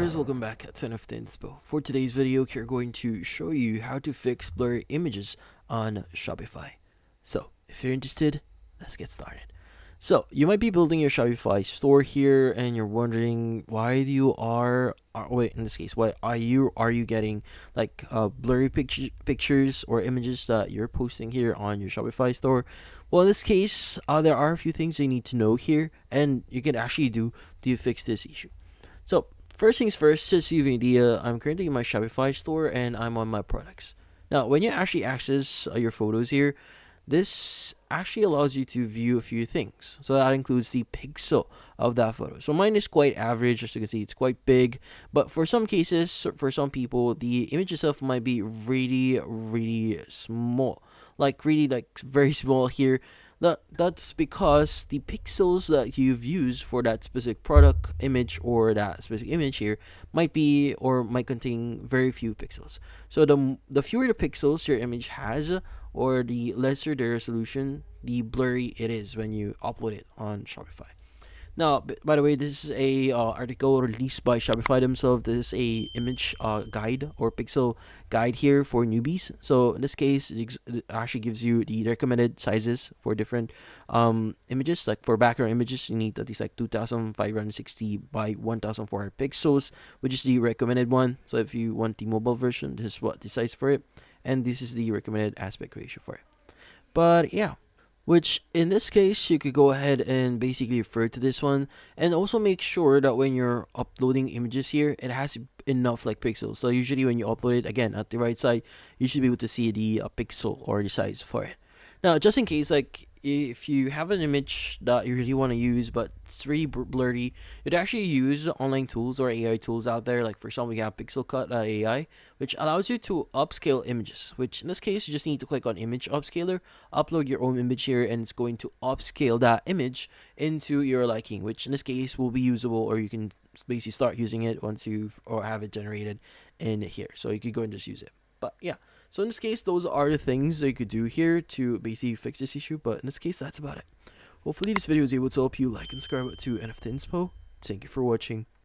viewers, welcome back to NFT Inspo. For today's video, we're going to show you how to fix blurry images on Shopify. So, if you're interested, let's get started. So, you might be building your Shopify store here and you're wondering why in this case, why are you getting like blurry pictures or images that you're posting here on your Shopify store? Well, in this case, there are a few things you need to know here and you can actually do to fix this issue. So, first things first, just to give you an idea, I'm currently in my Shopify store and I'm on my products. Now, when you actually access your photos here, this actually allows you to view a few things. So that includes the pixel of that photo. So mine is quite average, as you can see, it's quite big. But for some cases, for some people, the image itself might be really, really small. Like really like very small here. That's because the pixels that you've used for that specific product image or that specific image here might be or might contain very few pixels. So the fewer the pixels your image has, or the lesser the resolution, the blurry it is when you upload it on Shopify. Now, by the way, this is a article released by Shopify themselves. This is a image guide or pixel guide here for newbies. So in this case, it actually gives you the recommended sizes for different images. Like for background images, you need at least like 2,560 by 1,400 pixels, which is the recommended one. So if you want the mobile version, this is what the size for it, and this is the recommended aspect ratio for it. But yeah, which in this case you could go ahead and basically refer to this one, and also make sure that when you're uploading images here, it has enough like pixels. So usually when you upload it, again at the right side, you should be able to see the pixel or the size for it. Now, just in case, like if you have an image that you really want to use but it's really blurry, you'd actually use online tools or AI tools out there. Like for example, we have Pixel Cut AI, which allows you to upscale images, which in this case you just need to click on image upscaler, upload your own image here, and it's going to upscale that image into your liking, which in this case will be usable, or you can basically start using it once you've or have it generated in here. So you could go and just use it. But yeah, so in this case, those are the things that you could do here to basically fix this issue. But in this case, that's about it. Hopefully this video was able to help you. Like and subscribe to NFT Inspo. Thank you for watching.